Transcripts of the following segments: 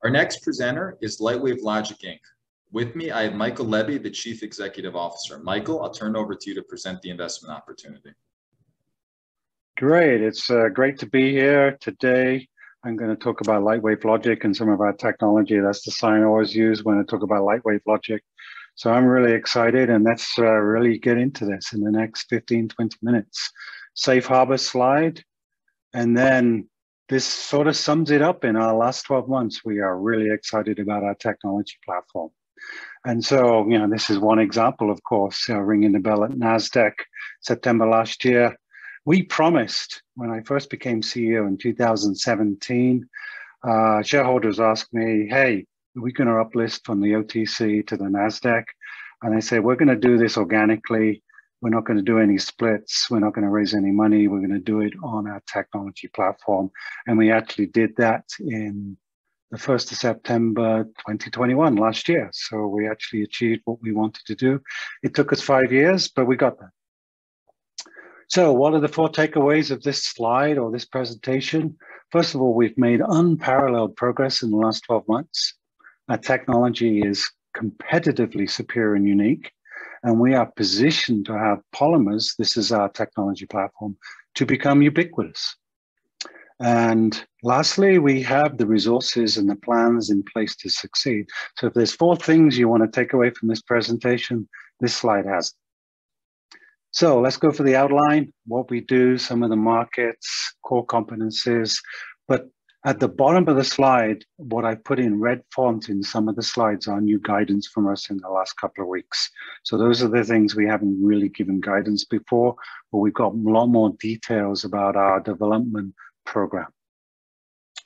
Our next presenter is Lightwave Logic Inc. With me, I have Michael Lebby, the Chief Executive Officer. Michael, I'll turn it over to you to present the investment opportunity. Great. It's great to be here today. I'm going to talk about Lightwave Logic and some of our technology. That's the sign I always use when I talk about Lightwave Logic. So I'm really excited, and let's really get into this in the next 15, 20 minutes. Safe harbor slide. And then this sort of sums it up. In our last 12 months, we are really excited about our technology platform. And so, this is one example, of course, ringing the bell at NASDAQ, September last year. We promised, when I first became CEO in 2017, shareholders asked me, hey, are we going to uplist from the OTC to the NASDAQ? And I said, we're going to do this organically. We're not going to do any splits. We're not going to raise any money. We're going to do it on our technology platform. And we actually did that in the 1st of September 2021, last year. So we actually achieved what we wanted to do. It took us 5 years, but we got there. So what are the 4 takeaways of this slide or this presentation? First of all, we've made unparalleled progress in the last 12 months. Our technology is competitively superior and unique, and we are positioned to have polymers, this is our technology platform, to become ubiquitous. And lastly, we have the resources and the plans in place to succeed. So if there's 4 things you want to take away from this presentation, this slide has it. So let's go for the outline, what we do, some of the markets, core competencies. But at the bottom of the slide, what I put in red font in some of the slides are new guidance from us in the last couple of weeks. So those are the things we haven't really given guidance before, but we've got a lot more details about our development program.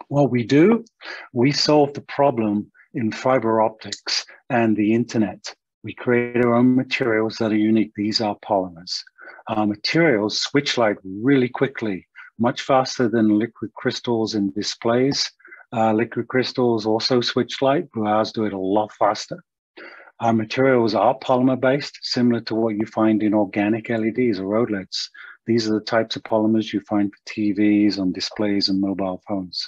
What we do, we solve the problem in fiber optics and the internet. We create our own materials that are unique. These are polymers. Our materials switch light really quickly, much faster than liquid crystals in displays. Liquid crystals also switch light, but ours do it a lot faster. Our materials are polymer-based, similar to what you find in organic LEDs or OLEDs. These are the types of polymers you find for TVs, on displays, and mobile phones.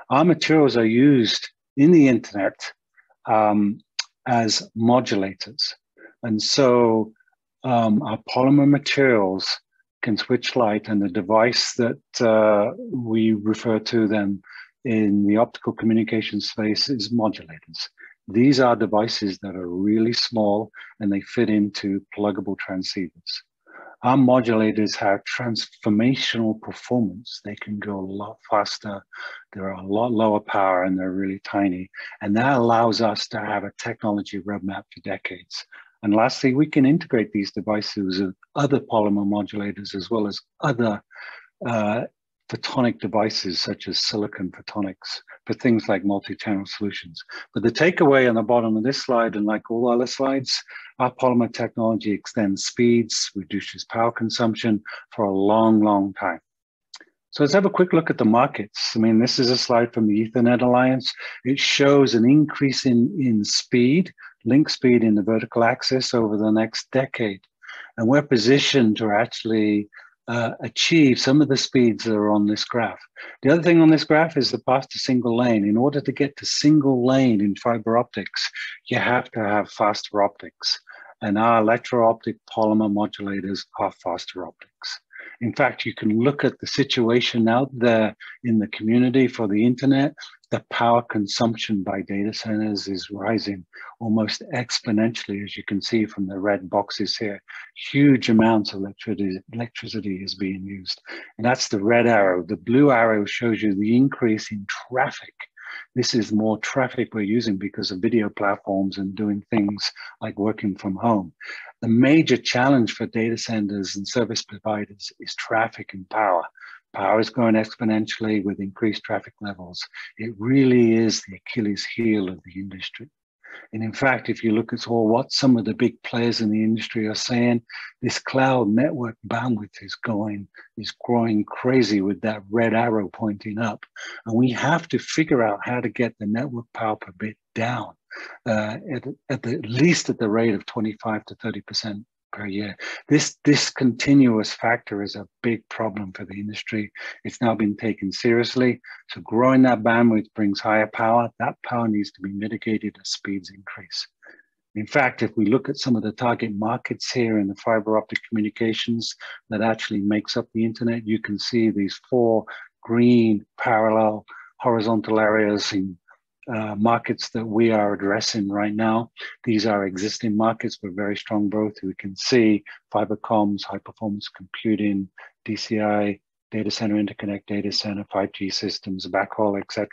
Our materials are used in the internet as modulators. And so our polymer materials can switch light, and the device that we refer to them in the optical communication space is modulators. These are devices that are really small and they fit into pluggable transceivers. Our modulators have transformational performance. They can go a lot faster, they're a lot lower power, and they're really tiny. And that allows us to have a technology roadmap for decades. And lastly, we can integrate these devices with other polymer modulators as well as other photonic devices such as silicon photonics for things like multi-channel solutions. But the takeaway on the bottom of this slide, and like all other slides, our polymer technology extends speeds, reduces power consumption for a long, long time. So let's have a quick look at the markets. I mean, this is a slide from the Ethernet Alliance. It shows an increase in speed, link speed in the vertical axis over the next decade. And we're positioned to actually achieve some of the speeds that are on this graph. The other thing on this graph is the path to single lane. In order to get to single lane in fiber optics, you have to have faster optics. And our electro-optic polymer modulators are faster optics. In fact, you can look at the situation out there in the community for the internet. The power consumption by data centers is rising almost exponentially, as you can see from the red boxes here. Huge amounts of electricity is being used. And that's the red arrow. The blue arrow shows you the increase in traffic. This is more traffic we're using because of video platforms and doing things like working from home. The major challenge for data centers and service providers is traffic and power. Power is growing exponentially with increased traffic levels. It really is the Achilles heel of the industry. And in fact, if you look at what some of the big players in the industry are saying, this cloud network bandwidth is growing crazy with that red arrow pointing up. And we have to figure out how to get the network power per bit down, at least at the rate of 25 to 30% per year. This discontinuous factor is a big problem for the industry. It's now been taken seriously. So growing that bandwidth brings higher power. That power needs to be mitigated as speeds increase. In fact, if we look at some of the target markets here in the fiber optic communications that actually makes up the internet, you can see these 4 green parallel horizontal areas in markets that we are addressing right now. These are existing markets with very strong growth. We can see fiber comms, high performance computing, DCI, data center interconnect, data center, 5G systems, backhaul, etc.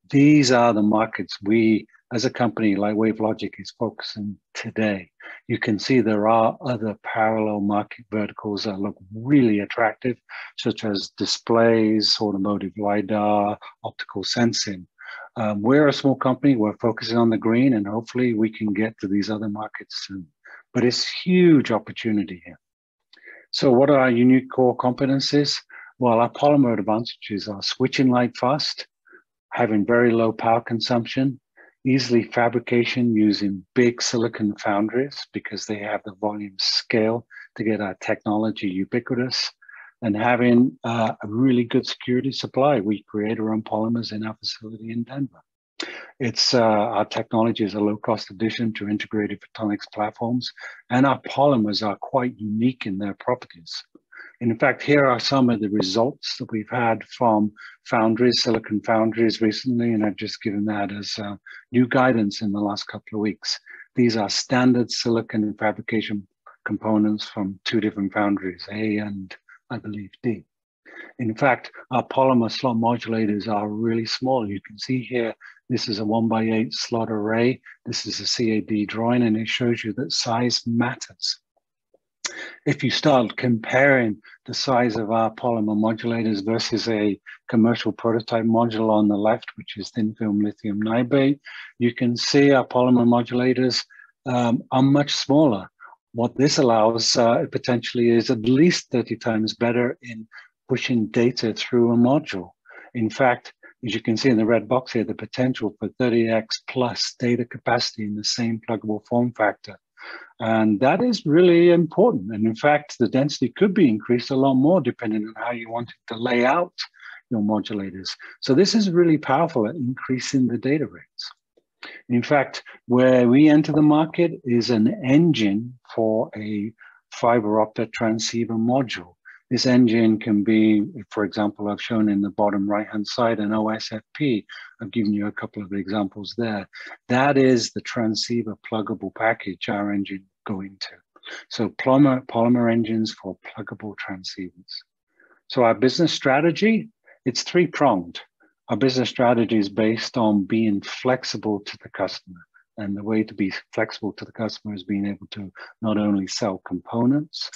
These are the markets we, as a company, Lightwave Logic is focusing today. You can see there are other parallel market verticals that look really attractive, such as displays, automotive LiDAR, optical sensing. We're a small company, we're focusing on the green, and hopefully we can get to these other markets soon. But it's huge opportunity here. So what are our unique core competencies? Well, our polymer advantages are switching light fast, having very low power consumption, easily fabrication using big silicon foundries because they have the volume scale to get our technology ubiquitous, and having a really good security supply. We create our own polymers in our facility in Denver. It's our technology is a low-cost addition to integrated photonics platforms, and our polymers are quite unique in their properties. In fact, here are some of the results that we've had from foundries, silicon foundries recently, and I've just given that as new guidance in the last couple of weeks. These are standard silicon fabrication components from 2 different foundries, A and I believe D. In fact, our polymer slot modulators are really small. You can see here, this is a 1x8 slot array. This is a CAD drawing, and it shows you that size matters. If you start comparing the size of our polymer modulators versus a commercial prototype module on the left, which is thin film lithium niobate, you can see our polymer modulators are much smaller. What this allows potentially is at least 30 times better in pushing data through a module. In fact, as you can see in the red box here, the potential for 30x plus data capacity in the same pluggable form factor. And that is really important. And in fact, the density could be increased a lot more depending on how you want to lay out your modulators. So this is really powerful at increasing the data rates. In fact, where we enter the market is an engine for a fiber optic transceiver module. This engine can be, for example, I've shown in the bottom right-hand side an OSFP. I've given you a couple of examples there. That is the transceiver pluggable package our engine go into. So polymer engines for pluggable transceivers. So our business strategy, it's 3-pronged. Our business strategy is based on being flexible to the customer. And the way to be flexible to the customer is being able to not only sell components,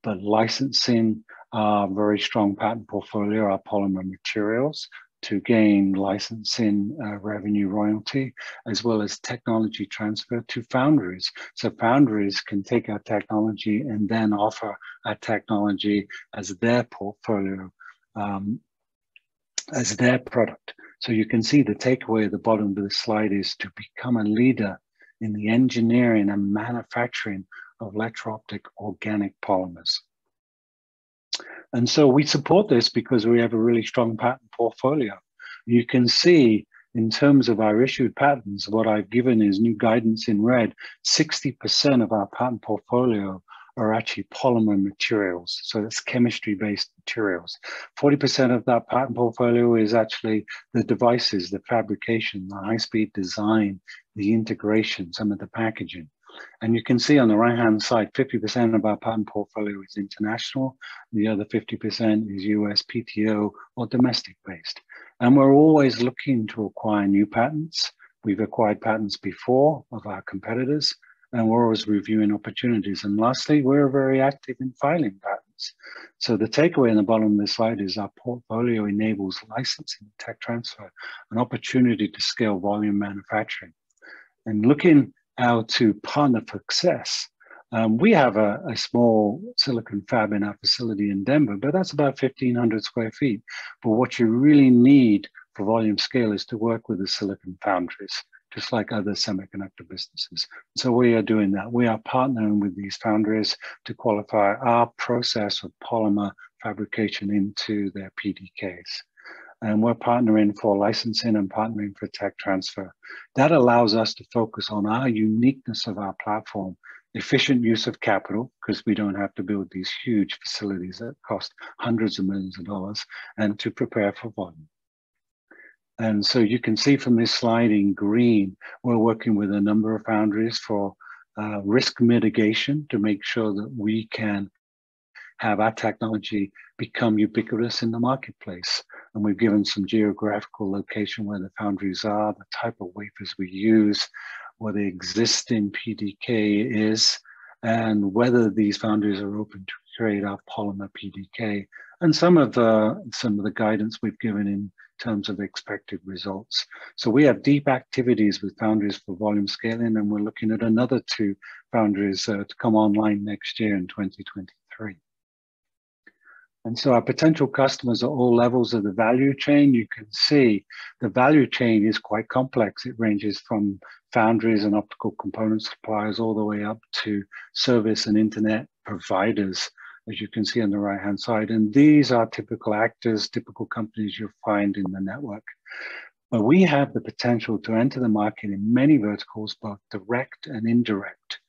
but licensing our very strong patent portfolio, our polymer materials, to gain licensing revenue royalty, as well as technology transfer to foundries. So foundries can take our technology and then offer our technology as their portfolio, as their product. So you can see the takeaway at the bottom of the slide is to become a leader in the engineering and manufacturing of electro-optic organic polymers. And so we support this because we have a really strong patent portfolio. You can see in terms of our issued patents, what I've given is new guidance in red. 60% of our patent portfolio are actually polymer materials. So that's chemistry-based materials. 40% of that patent portfolio is actually the devices, the fabrication, the high-speed design, the integration, some of the packaging. And you can see on the right-hand side, 50% of our patent portfolio is international. The other 50% is US PTO or domestic-based. And we're always looking to acquire new patents. We've acquired patents before of our competitors, and we're always reviewing opportunities. And lastly, we're very active in filing patents. So the takeaway in the bottom of this slide is our portfolio enables licensing, tech transfer, an opportunity to scale volume manufacturing. And looking out to partner for success, we have a small silicon fab in our facility in Denver, but that's about 1,500 square feet. But what you really need for volume scale is to work with the silicon foundries. just like other semiconductor businesses. So we are doing that. We are partnering with these foundries to qualify our process of polymer fabrication into their PDKs. And we're partnering for licensing and partnering for tech transfer. That allows us to focus on our uniqueness of our platform, efficient use of capital, because we don't have to build these huge facilities that cost hundreds of millions of dollars, and to prepare for volume. And so you can see from this slide in green, we're working with a number of foundries for risk mitigation to make sure that we can have our technology become ubiquitous in the marketplace. And we've given some geographical location where the foundries are, the type of wafers we use, what the existing PDK is, and whether these foundries are open to create our polymer PDK, and some of the guidance we've given in terms of expected results. So we have deep activities with foundries for volume scaling, and we're looking at another 2 foundries to come online next year in 2023. And so our potential customers at all levels of the value chain, you can see the value chain is quite complex. It ranges from foundries and optical component suppliers all the way up to service and internet providers, as you can see on the right-hand side. And these are typical actors, typical companies you'll find in the network. But we have the potential to enter the market in many verticals, both direct and indirect.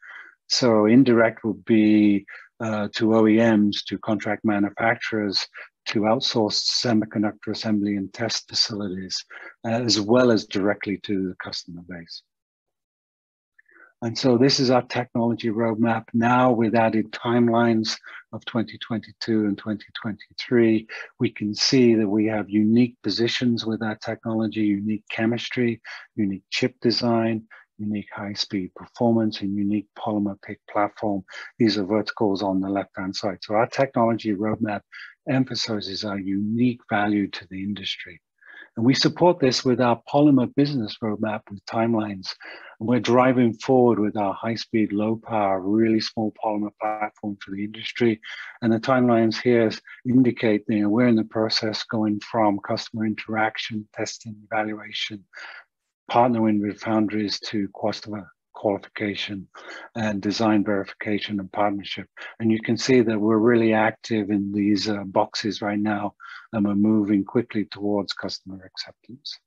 So indirect would be to OEMs, to contract manufacturers, to outsourced semiconductor assembly and test facilities, as well as directly to the customer base. And so this is our technology roadmap now with added timelines of 2022 and 2023. We can see that we have unique positions with our technology, unique chemistry, unique chip design, unique high-speed performance, and unique polymer pick platform. These are verticals on the left-hand side. So our technology roadmap emphasizes our unique value to the industry. And we support this with our polymer business roadmap with timelines. And we're driving forward with our high-speed, low-power, really small polymer platform for the industry. And the timelines here indicate we're in the process going from customer interaction, testing, evaluation, partnering with foundries to customer qualification and design verification and partnership. And you can see that we're really active in these boxes right now, and we're moving quickly towards customer acceptance.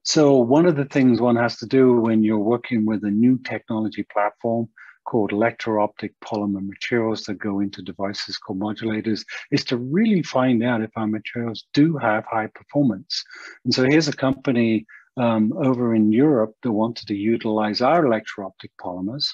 So one of the things one has to do when you're working with a new technology platform called electro-optic polymer materials that go into devices called modulators is to really find out if our materials do have high performance. And so here's a company over in Europe that wanted to utilize our electro-optic polymers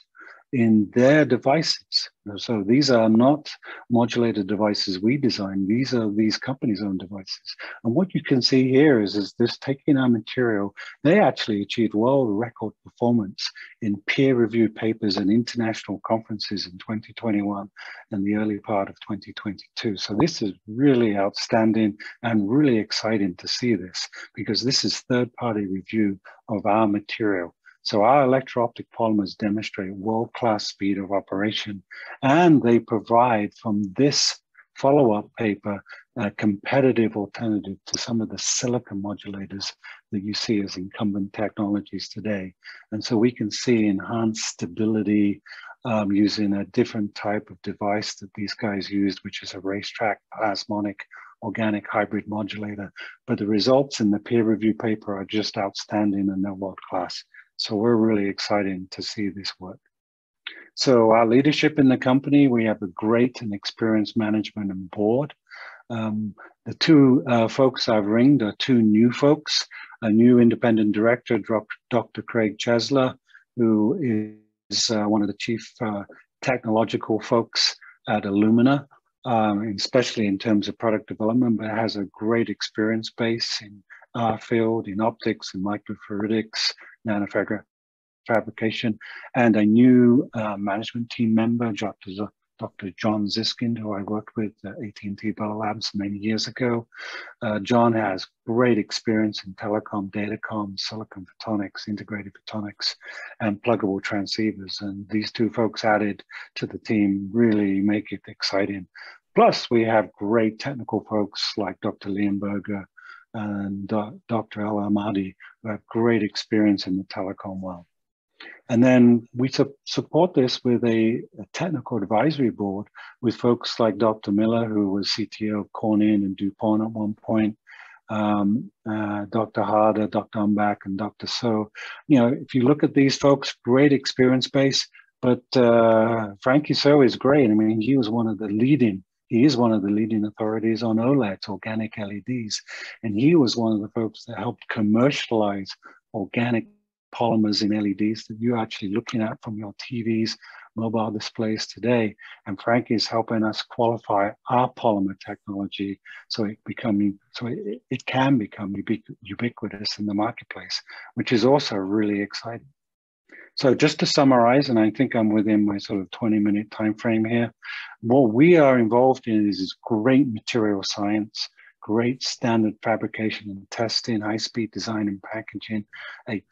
in their devices. So these are not modulator devices we design. These are these companies' own devices. And what you can see here is this taking our material, they actually achieved world record performance in peer-reviewed papers and international conferences in 2021 and the early part of 2022. So this is really outstanding and really exciting to see this, because this is third-party review of our material. So our electro-optic polymers demonstrate world-class speed of operation, and they provide from this follow-up paper a competitive alternative to some of the silicon modulators that you see as incumbent technologies today. And so we can see enhanced stability using a different type of device that these guys used, which is a racetrack plasmonic organic hybrid modulator. But the results in the peer review paper are just outstanding and they're world-class. So we're really excited to see this work. So our leadership in the company, we have a great and experienced management and board. The 2 folks I've ringed are 2 new folks, a new independent director, Dr. Craig Chesler, who is one of the chief technological folks at Illumina, especially in terms of product development, but has a great experience base in our field, in optics and microfluidics, nanofabrication, and a new management team member, Dr. John Ziskind, who I worked with at AT&T Bell Labs many years ago. John has great experience in telecom, datacom, silicon photonics, integrated photonics, and pluggable transceivers. And these 2 folks added to the team really make it exciting. Plus, we have great technical folks like Dr. Leonberger, and Dr. El Ahmadi, who have great experience in the telecom world. And then we support this with a technical advisory board with folks like Dr. Miller, who was CTO of Corning and DuPont at one point, Dr. Harder, Dr. Umbach, and Dr. So. You know, if you look at these folks, great experience base, but Frankie So is great. I mean, he is one of the leading authorities on OLEDs, organic LEDs. And he was one of the folks that helped commercialize organic polymers in LEDs that you're actually looking at from your TVs, mobile displays today. And Frankie is helping us qualify our polymer technology so it can become ubiquitous in the marketplace, which is also really exciting. So just to summarize, and I think I'm within my sort of 20-minute time frame here, what we are involved in is great material science, great standard fabrication and testing, high-speed design and packaging, a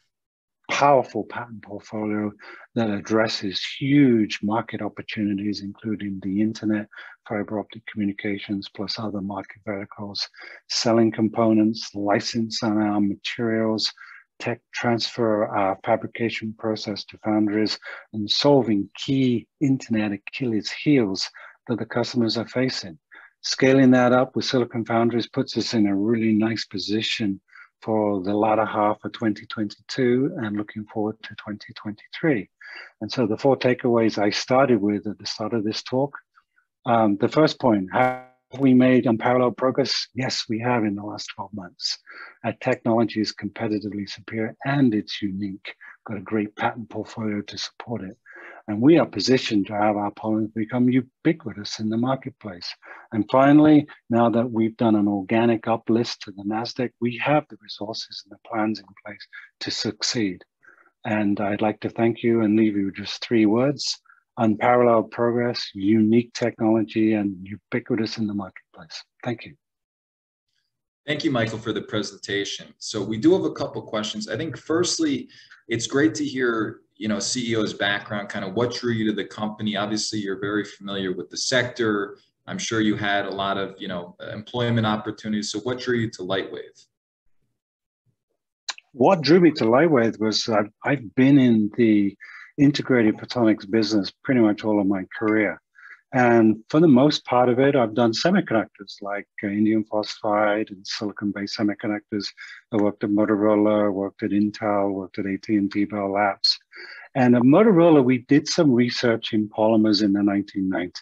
powerful patent portfolio that addresses huge market opportunities, including the internet, fiber optic communications, plus other market verticals, selling components, license on our materials, tech transfer our fabrication process to foundries, and solving key internet Achilles heels that the customers are facing. Scaling that up with silicon foundries puts us in a really nice position for the latter half of 2022 and looking forward to 2023. And so the 4 takeaways I started with at the start of this talk. The first point, have we made unparalleled progress? Yes, we have in the last 12 months. Our technology is competitively superior and it's unique. Got a great patent portfolio to support it. And we are positioned to have our polymers become ubiquitous in the marketplace. And finally, now that we've done an organic uplist to the NASDAQ, we have the resources and the plans in place to succeed. And I'd like to thank you and leave you with just 3 words: unparalleled progress, unique technology, and ubiquitous in the marketplace. Thank you. Thank you, Michael, for the presentation. So we do have a couple questions. I think firstly, it's great to hear, you know, CEO's background, kind of what drew you to the company. Obviously, you're very familiar with the sector. I'm sure you had a lot of, you know, employment opportunities. So what drew you to Lightwave? What drew me to Lightwave was I've been in the integrated photonics business pretty much all of my career. And for the most part of it, I've done semiconductors like indium phosphide and silicon-based semiconductors. I worked at Motorola, worked at Intel, worked at AT&T Bell Labs. And at Motorola, we did some research in polymers in the 1990s.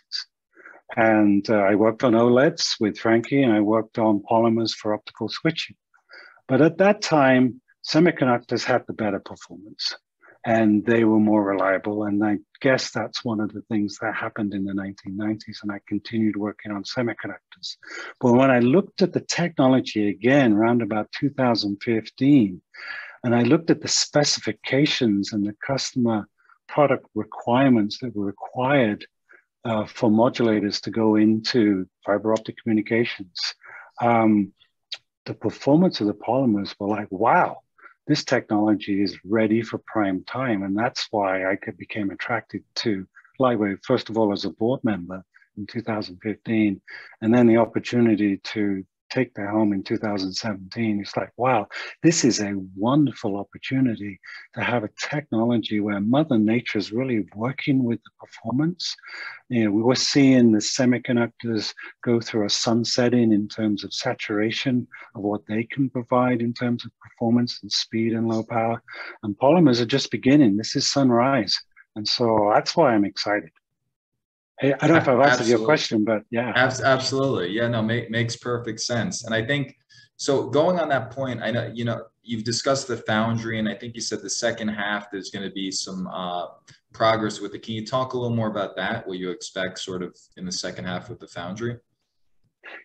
And I worked on OLEDs with Frankie, and I worked on polymers for optical switching. But at that time, semiconductors had the better performance, and they were more reliable. And I guess that's one of the things that happened in the 1990s, and I continued working on semiconductors. But when I looked at the technology again, around about 2015, and I looked at the specifications and the customer product requirements that were required for modulators to go into fiber optic communications, the performance of the polymers were like, wow, this technology is ready for prime time. And that's why I became attracted to Lightwave, first of all, as a board member in 2015, and then the opportunity to take the helm in 2017. It's like, wow, this is a wonderful opportunity to have a technology where Mother Nature is really working with the performance. You know, we were seeing the semiconductors go through a sunsetting in terms of saturation of what they can provide in terms of performance and speed and low power. And polymers are just beginning. This is sunrise. And so that's why I'm excited. Hey, I don't know if I've answered your question, but yeah. Absolutely. Yeah, no, makes perfect sense. And I think, so going on that point, I know, you know, you've discussed the foundry, and I think you said the second half, there's going to be some progress with it. Can you talk a little more about that? What you expect sort of in the second half with the foundry?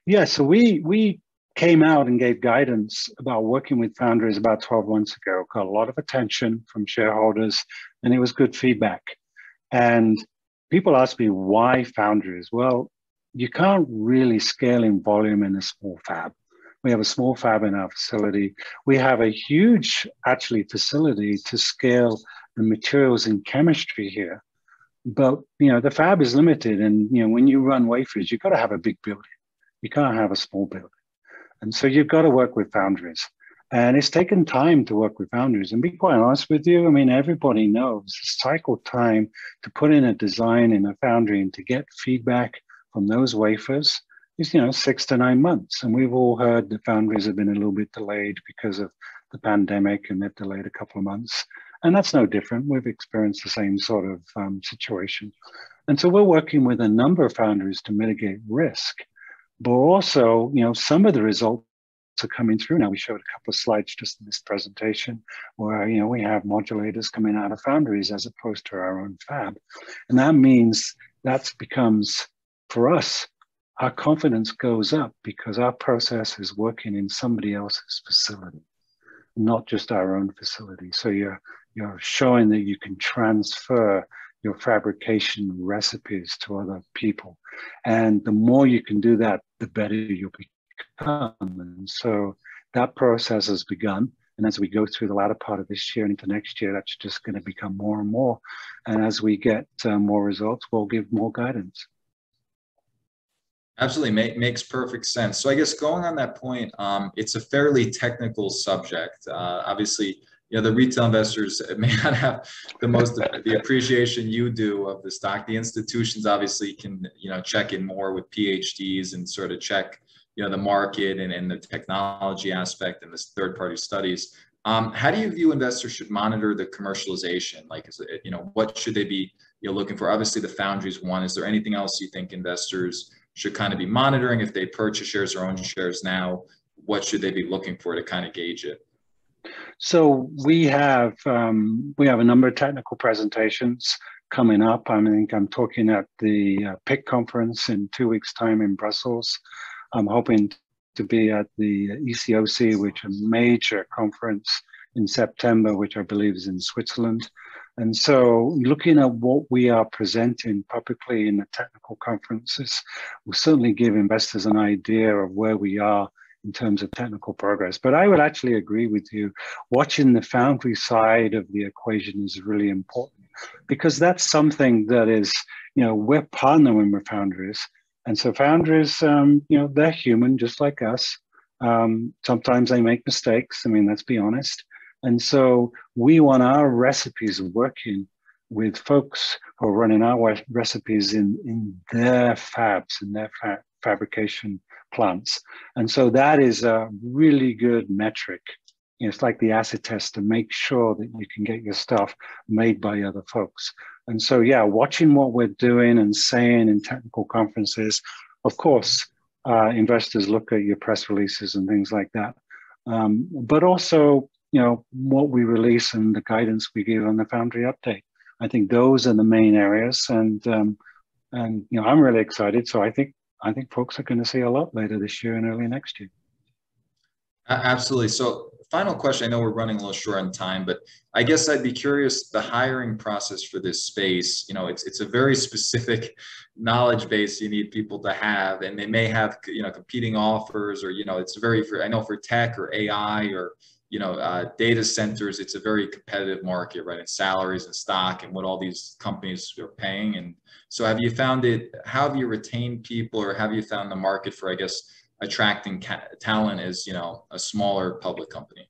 Yeah, so we came out and gave guidance about working with foundries about 12 months ago. Got a lot of attention from shareholders, and it was good feedback. And people ask me, why foundries? Well, you can't really scale in volume in a small fab. We have a small fab in our facility. We have a huge, actually, facility to scale the materials in chemistry here. But, you know, the fab is limited. And, you know, when you run wafers, you've got to have a big building. You can't have a small building. And so you've got to work with foundries. And it's taken time to work with foundries. And be quite honest with you, I mean, everybody knows the cycle time to put in a design in a foundry and to get feedback from those wafers is, 6 to 9 months. And we've all heard that foundries have been a little bit delayed because of the pandemic, and they've delayed a couple of months. And that's no different. We've experienced the same sort of situation. And so we're working with a number of foundries to mitigate risk. But also, some of the results are coming through now. We showed a couple of slides just in this presentation where, we have modulators coming out of foundries as opposed to our own fab. And that means that becomes, for us, our confidence goes up because our process is working in somebody else's facility, not just our own facility. So you're showing that you can transfer your fabrication recipes to other people. And the more you can do that, the better you'll become. And so that process has begun. And as we go through the latter part of this year and into next year, that's just going to become more and more. And as we get more results, we'll give more guidance. Absolutely, makes perfect sense. So I guess going on that point, it's a fairly technical subject. Obviously, the retail investors may not have the appreciation you do of the stock. The institutions obviously can, check in more with PhDs and sort of check, the market and the technology aspect and this third-party studies. How do you view investors should monitor the commercialization? Like, what should they be looking for? Obviously, the foundries one. Is there anything else you think investors should kind of be monitoring if they purchase shares or own shares now? What should they be looking for to kind of gauge it? So we have a number of technical presentations coming up. I think I'm talking at the PIC conference in 2 weeks' time in Brussels. I'm hoping to be at the ECOC, which is a major conference in September, which I believe is in Switzerland. And so looking at what we are presenting publicly in the technical conferences will certainly give investors an idea of where we are in terms of technical progress. But I would actually agree with you. Watching the foundry side of the equation is really important because that's something that is, we're partnering with foundries. And so foundries, they're human just like us. Sometimes they make mistakes. I mean, let's be honest. And so we want our recipes working with folks who are running our recipes in their fabs, in their fabrication plants. And so that is a really good metric. It's like the acid test to make sure that you can get your stuff made by other folks. And so, watching what we're doing and saying in technical conferences, of course, investors look at your press releases and things like that. But also, what we release and the guidance we give on the foundry update. I think those are the main areas. And I'm really excited. So I think folks are going to see a lot later this year and early next year. Absolutely. So final question, I know we're running a little short on time, but I guess I'd be curious, the hiring process for this space, it's a very specific knowledge base you need people to have, and they may have, competing offers or, it's I know for tech or AI or, data centers, it's a very competitive market, right? And salaries and stock and what all these companies are paying. And so how have you retained people, or have you found the market for, I guess, attracting talent as, a smaller public company?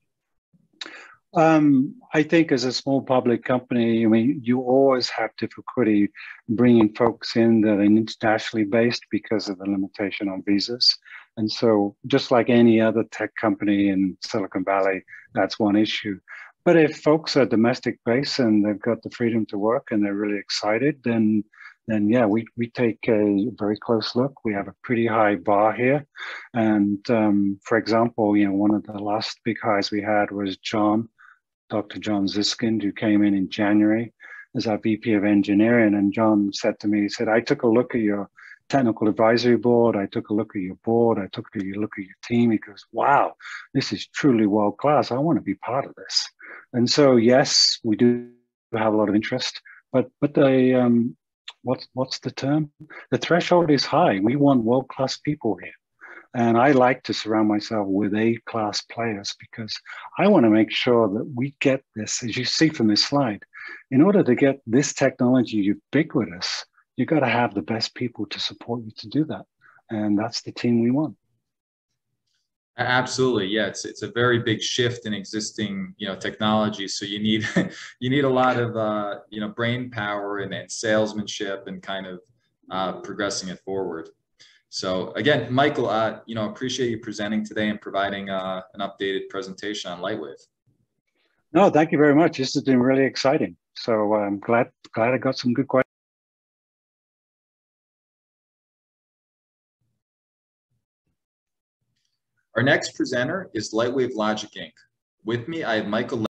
I think as a small public company, you always have difficulty bringing folks in that are internationally based because of the limitation on visas. And so just like any other tech company in Silicon Valley, that's one issue. But if folks are domestic based and they've got the freedom to work and they're really excited, then we take a very close look. We have a pretty high bar here. And for example, one of the last big hires we had was Dr. John Ziskind, who came in January as our VP of engineering. And John said to me, he said, I took a look at your technical advisory board. I took a look at your board. I took a look at your team. He goes, wow, this is truly world class. I want to be part of this. And so, yes, we do have a lot of interest, but the, what's the term? The threshold is high. We want world-class people here. And I like to surround myself with A-class players because I want to make sure that we get this, as you see from this slide, in order to get this technology ubiquitous, you've got to have the best people to support you to do that. And that's the team we want. Absolutely, yeah. It's a very big shift in existing, technology. So you need you need a lot of brain power and salesmanship and kind of progressing it forward. So again, Michael, appreciate you presenting today and providing an updated presentation on Lightwave. No, thank you very much. This has been really exciting. So I'm glad I got some good questions. Our next presenter is Lightwave Logic Inc. With me, I have Michael